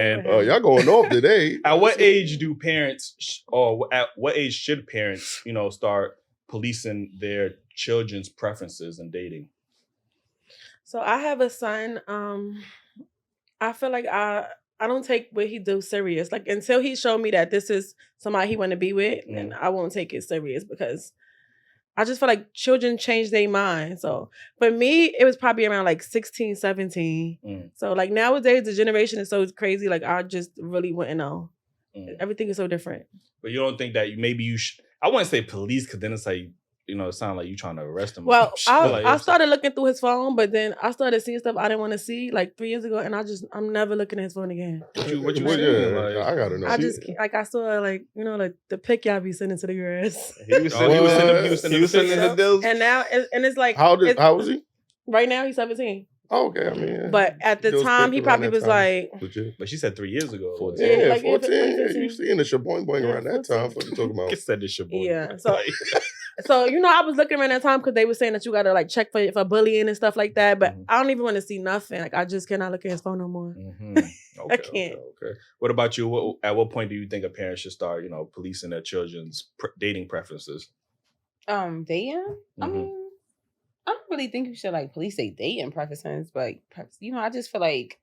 man. Oh, y'all going off today. At what age do parents, or at what age should parents, start policing their children's preferences in dating? So I have a son. I feel like I don't take what he do serious. Like until he showed me that this is somebody he want to be with, and I won't take it serious because I just feel like children change their mind. So for me, it was probably around like 16, 17. So like nowadays, the generation is so crazy. Like I just really wouldn't know. Everything is so different. But you don't think that you should, I wouldn't say police because then it's like, it sounds like you trying to arrest him. Well, I started looking through his phone, but then I started seeing stuff I didn't want to see like 3 years ago, and I'm never looking at his phone again. What you saying? Like, I gotta know. I just like I saw like like the pic y'all be sending to the girls. He was sending the bills. And now and it's like how was he? Right now he's 17. Oh, okay, I mean, but at the time he probably was like. But she said 3 years ago. 14. Yeah, like 14. You seeing the shaboing boing around that time? What you talking about? He said the shaboing. Yeah. So I was looking around that time because they were saying that you gotta like check for bullying and stuff like that. But I don't even want to see nothing. Like I just cannot look at his phone no more. Okay, I can't. Okay. What about you? At what point do you think a parent should start, policing their children's dating preferences? Dating. I mean, I don't really think you should like police their dating preferences, but I just feel like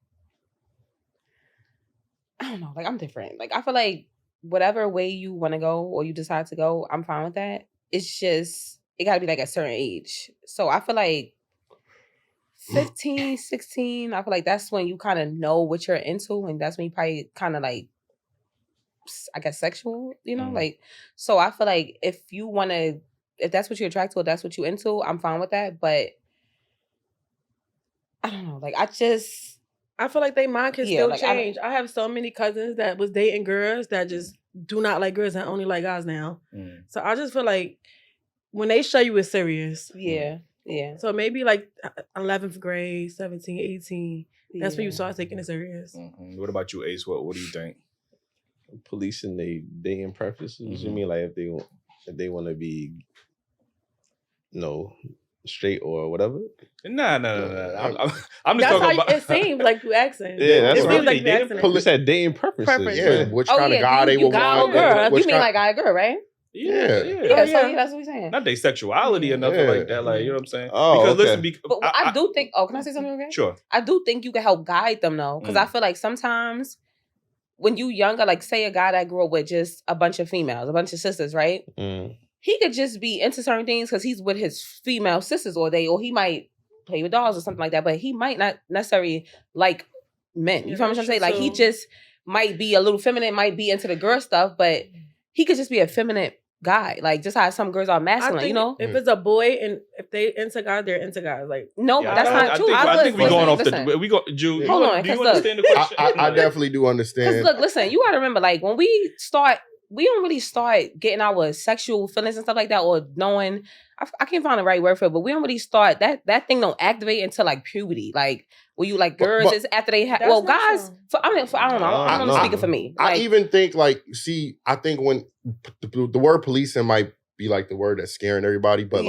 I don't know. Like I'm different. Like I feel like whatever way you want to go or you decide to go, I'm fine with that. It's just, it got to be like a certain age. So I feel like 15, 16, I feel like that's when you kind of know what you're into. And that's when you probably kind of like, I guess, sexual, like, so I feel like if that's what you're attracted to, or that's what you're into, I'm fine with that. But I don't know. Like, I feel like they mind can still change. I have so many cousins that was dating girls that just do not like girls and only like guys now. So I just feel like when they show you it's serious. Yeah. So maybe like 11th grade, 17, 18. That's when you start taking it serious. What about you, Ace? What do you think? Policing their dating preferences? You mean like if they want to be, straight or whatever? No. I'm just talking about. It seems like you asking. Yeah, that's it what seems like you asking. Police had dating preferences. Yeah, which kind of guy they would want. Girl. You mean like guy or girl, right? Yeah. So that's what we're saying. Not their sexuality or nothing like that. Like, you know what I'm saying? Oh, because okay. But I do think. Oh, can I say something? Okay. Sure. I do think you can help guide them though, because I feel like sometimes when you younger, like say a guy that grew up with just a bunch of females, a bunch of sisters, right? He could just be into certain things because he's with his female sisters all day, or he might play with dolls or something like that, but he might not necessarily like men. You feel what I'm saying? Like he just might be a little feminine, might be into the girl stuff, but he could just be a feminine guy. Like just how some girls are masculine, If it's a boy and if they into guys, they're into guys. Like no, that's not true. I think we're going off Jew. Hold on, do you understand the question? I definitely do understand. Because look, listen, you gotta remember, like when we don't really start getting our sexual feelings and stuff like that, or knowing, I can't find the right word for it, but we don't really start, that thing don't activate until like puberty. Like, when you like girls, is after they have, well, guys, I don't know, I'm speaking for me. Like, I even think I think when the word policing might be like the word that's scaring everybody, but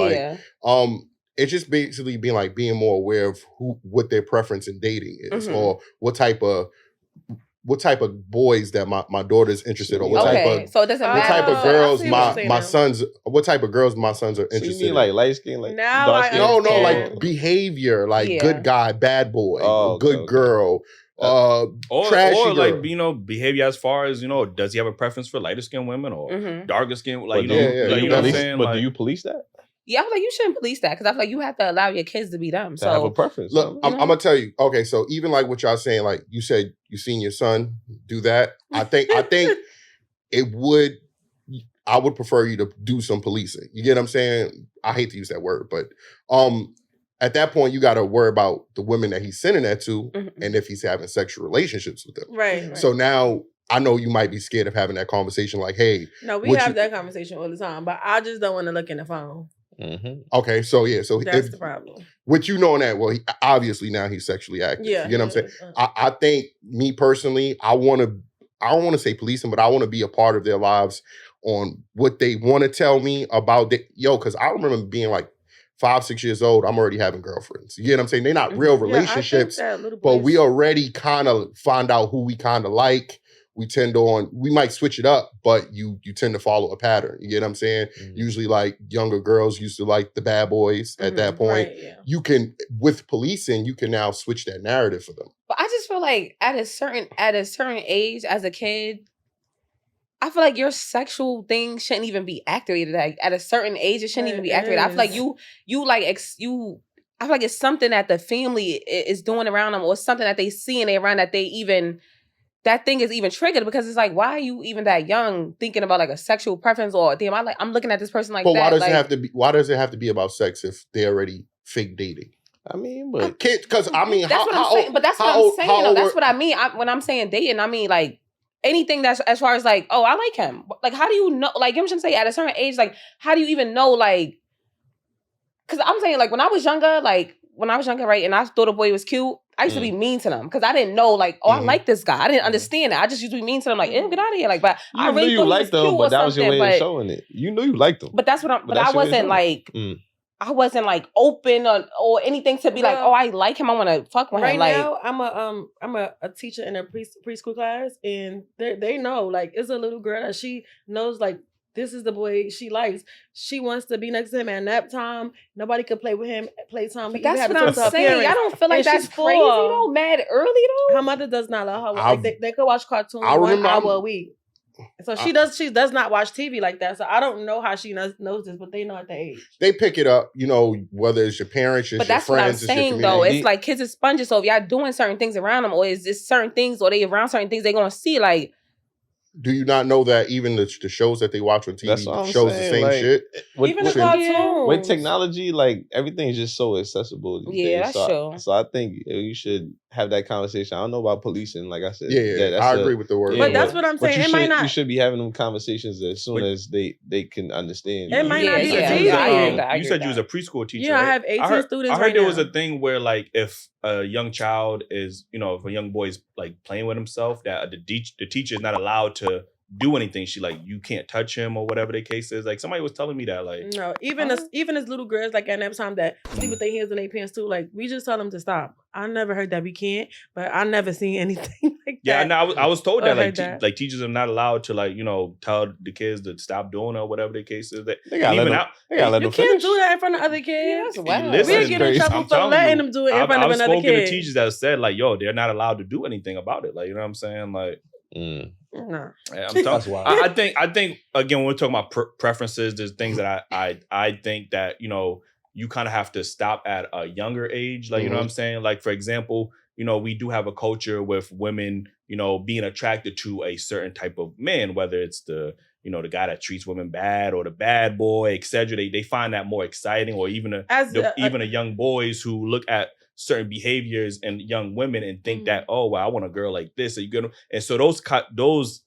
it's just basically being more aware of what their preference in dating is, or what type of boys that my daughter's interested in, what type of girls my sons are interested in. So you mean like light skin, like dark skin? No, like behavior, like good guy, bad boy, good girl, trashy or like girl. Behavior as far as does he have a preference for lighter skinned women or darker skin? Like you know what I'm saying? But do you police that? Yeah, I feel like you shouldn't police that because I feel like you have to allow your kids to be them. To have a preference. Look, I'm gonna tell you. Okay, so even like what y'all saying, like you said, you seen your son do that. I think it would. I would prefer you to do some policing. You get what I'm saying? I hate to use that word, but at that point, you got to worry about the women that he's sending that to, and if he's having sexual relationships with them. Right. So now, I know you might be scared of having that conversation. Like, hey, no, we have that conversation all the time, but I just don't want to look in the phone. Okay, so that's the problem. With you knowing that, well, obviously now he's sexually active. Yeah, you know what I'm saying. I think me personally, I don't want to say police them, but I want to be a part of their lives on what they want to tell me about. Because I remember being like 5, 6 years old, I'm already having girlfriends. You get what I'm saying? They're not real relationships, but we already kind of find out who we kind of like. We might switch it up, but you tend to follow a pattern. You get what I'm saying? Usually like younger girls used to like the bad boys at that point. Right, yeah. You can, with policing, you can now switch that narrative for them. But I just feel like at a certain age as a kid, I feel like your sexual thing shouldn't even be activated. Like at a certain age, it shouldn't even be activated. I feel like I feel like it's something that the family is doing around them, or something that they see and they around that thing is even triggered, because it's like, why are you even that young thinking about like a sexual preference, or damn, I'm looking at this person like that. But why does it have to be about sex if they're already fake dating? I mean, but kids, because I mean, that's what I'm saying. But that's what I'm saying. That's what I mean. When I'm saying dating, I mean like anything that's as far as like, oh, I like him. Like, how do you know? Like, I'm just saying, at a certain age, like, how do you even know? Like, because I'm saying, like, when I was younger, right, and I thought a boy was cute, I used to be mean to them because I didn't know, like, I like this guy. I didn't understand it. I just used to be mean to them, like, get out of here, like. But I really thought he was cute, but that was your way of showing it. You knew you liked them, but that's what I'm. But I wasn't like. I wasn't like open or anything to be like, oh, I like him, I want to fuck with him. Like, now, I'm a teacher in a preschool class, and they know, like, it's a little girl that she knows, like, this is the boy she likes. She wants to be next to him at nap time. Nobody could play with him at playtime. But that's what I'm saying. I don't feel like that's crazy, though. Mad early, though. Her mother does not allow her. Like, they could watch cartoons 1 hour a week. So she does not watch TV like that. So I don't know how she knows this, but they know at the age. They pick it up, whether it's your parents, it's your friends, but that's what I'm saying, though. It's like kids are sponges. So if y'all doing certain things around them, or is this certain things, or they around certain things, they're gonna see, like. Do you not know that even the shows that they watch on TV shows the same shit? Even the cartoon. With technology, like, everything is just so accessible these days. That's true. So I think you should have that conversation. I don't know about policing, like I said. Yeah, I agree with the word. But that's what I'm saying. You should be having them conversations as soon as they can understand. It might not be you said you was a preschool teacher. Yeah, right? I have 18 students. I heard there was a thing where, like, if a young child is, if a young boy is like playing with himself, that the teacher is not allowed to do anything. She like, you can't touch him or whatever the case is. Like, somebody was telling me that, like, no, even as little girls, like, at nap time that sleep with their hands in their pants too, like, we just tell them to stop. I never heard that we can't, but I never seen anything like that. Yeah, no, I was told that, like, teachers are not allowed to, like, tell the kids to stop doing it or whatever the case is. They gotta let them you can't do that in front of other kids. Yeah, we'll get in trouble for letting them do it in front of another kid. I've spoken to teachers that said, like, yo, they're not allowed to do anything about it. Like, you know what I'm saying? Like, no. I'm talking. I think again, when we're talking about preferences, there's things that I think that you kind of have to stop at a younger age. Like, you know what I'm saying? Like, for example, we do have a culture with women, being attracted to a certain type of man, whether it's the guy that treats women bad or the bad boy, etc. They find that more exciting, or even a young boys who look at certain behaviors in young women and think that, oh, well, I want a girl like this. Are you gonna? And so those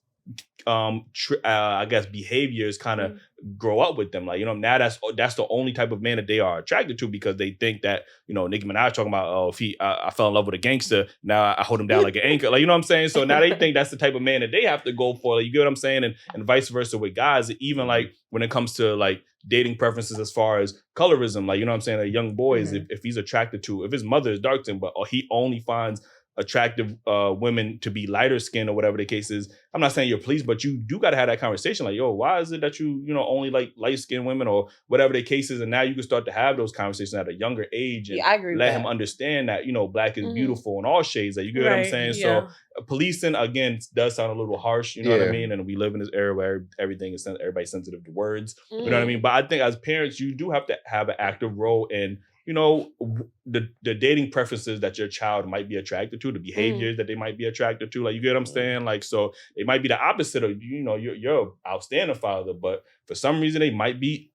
I guess behaviors kind of grow up with them. Like, now that's the only type of man that they are attracted to, because they think that, Nicki Minaj talking about, oh, if I fell in love with a gangster, now I hold him down like an anchor. Like, you know what I'm saying? So now they think that's the type of man that they have to go for. Like, you get what I'm saying? And vice versa with guys. Even like when it comes to like dating preferences as far as colorism, like, you know what I'm saying? A young boy is, if he's attracted to, if his mother is dark skinned, but he only finds attractive women to be lighter skinned or whatever the case is. I'm not saying you're pleased, but you do got to have that conversation. Like, yo, why is it that you only like light skinned women or whatever the case is? And now you can start to have those conversations at a younger age and I agree let him understand that, black is beautiful in all shades. Like, you get what I'm saying? Yeah. So policing, again, does sound a little harsh, you know what I mean? And we live in this era where everybody's sensitive to words, you know what I mean? But I think as parents, you do have to have an active role in the dating preferences that your child might be attracted to, the behaviors that they might be attracted to. Like, you get what I'm saying? Like, so it might be the opposite of, you're an outstanding father, but for some reason they might be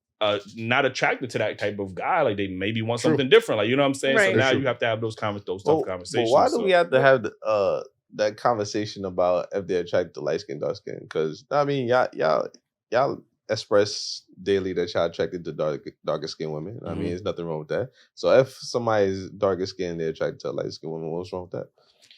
not attracted to that type of guy. Like, they maybe want something different. Like, you know what I'm saying? Right. So now you have to have those tough conversations. But why do we have to have that conversation about if they're attracted to light skin, dark skin? Because, I mean, y'all express daily that y'all attracted to darker skinned women. I mean, there's nothing wrong with that. So if somebody's darker skinned, they're attracted to light skinned women, what's wrong with that?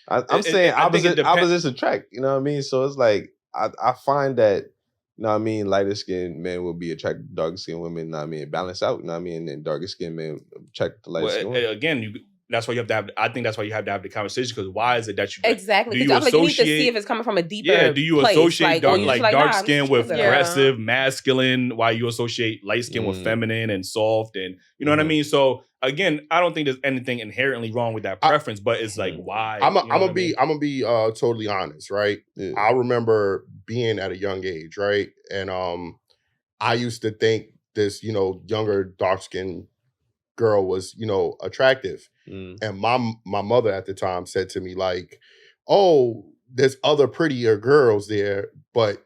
I'm saying opposites attract, you know what I mean? So it's like, I find that know what I mean, lighter skinned men will be attracted to darker skinned women, know what I mean, balance out, know what I mean, and darker skinned men attracted to lighter skinned women. Again, that's why you have to have. I think that's why you have to have the conversation, because why is it that you exactly? Do Because you I'm like, you need to associate? see if it's coming from a deeper. Yeah. Do you place, associate dark nah, skin I'm with choosing. aggressive, masculine? Why you associate light skin with feminine and soft, and you know what I mean? So again, I don't think there's anything inherently wrong with that preference, but it's like why? I'm gonna be totally honest, right? Yeah. I remember being at a young age, right, and I used to think this, younger dark skinned girl was, attractive. And my mother at the time said to me, like, oh, there's other prettier girls there, but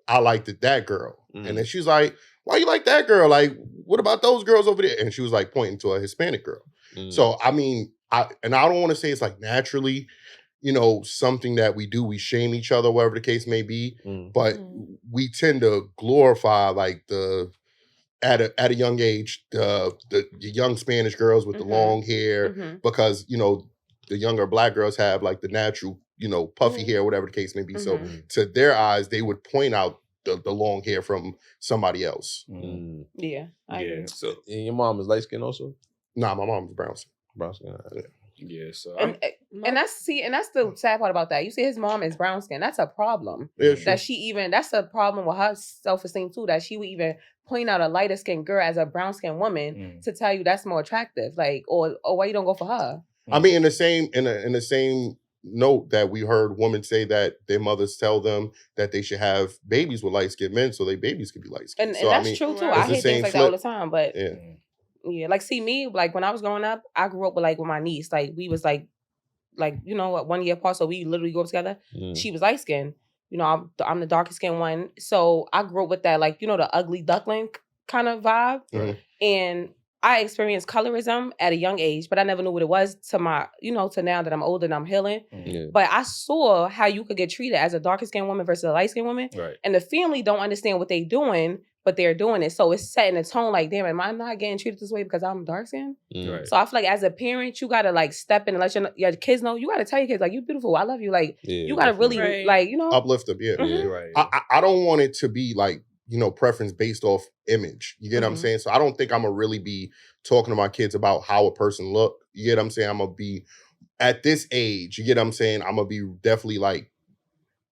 I liked that girl. And then she's like, why you like that girl? Like, what about those girls over there? And she was like pointing to a Hispanic girl. So I mean, I don't want to say it's like naturally, something that we do, we shame each other, whatever the case may be, but we tend to glorify like at a young age, the young Spanish girls with the long hair, because the younger Black girls have like the natural, puffy hair, whatever the case may be. So to their eyes, they would point out the long hair from somebody else. Yeah, I agree. So and your mom is light skinned also? Nah, my mom's brown skin. Brown skin. Yeah, so and that's the sad part about that. You see, his mom is brown skin. That's a problem. Yeah, that's a problem with her self-esteem too. That she would even point out a lighter skinned girl as a brown skinned woman to tell you that's more attractive. Like, or why you don't go for her? I mean, in the same note that we heard women say that their mothers tell them that they should have babies with light skinned men so their babies could be light skinned. And that's true too. I hear things like that all the time, but yeah, like see me, like when I was growing up, I grew up with my niece. Like we was like 1 year apart, so we literally grew up together. She was light skinned. I'm the darkest skinned one. So I grew up with that, the ugly duckling kind of vibe. And I experienced colorism at a young age, but I never knew what it was to now that I'm older and I'm healing. But I saw how you could get treated as a darker skinned woman versus a light skinned woman. Right. And the family don't understand what they're doing, but they're doing it. So it's setting a tone like, damn, am I not getting treated this way because I'm dark skinned? Right. So I feel like as a parent, you gotta step in and let your kids know. You gotta tell your kids like, you beautiful, I love you. Like you gotta really uplift them. Yeah. Right. I don't want it to be like, preference based off image. You get what I'm saying? So I don't think I'm gonna really be talking to my kids about how a person look. You get what I'm saying? I'm gonna be at this age, you get what I'm saying? I'm gonna be definitely like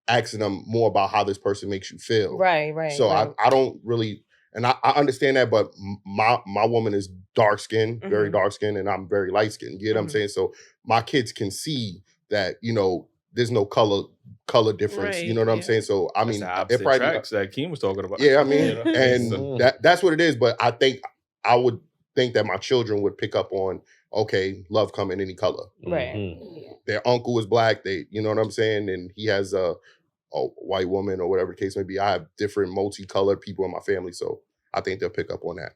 asking them more about how this person makes you feel. Right. So I don't really, and I understand that, but my woman is dark skinned, very dark skinned, and I'm very light skinned. You get what I'm saying? So my kids can see that, there's no color difference. Right, You know what I'm saying? So I mean, it probably tracks that Keem was talking about. Yeah, I mean, and that's what it is. But I think I would think that my children would pick up on, okay, love come in any color. Right. Their uncle is Black. You know what I'm saying? And he has a white woman or whatever the case may be. I have different multicolored people in my family, so I think they'll pick up on that.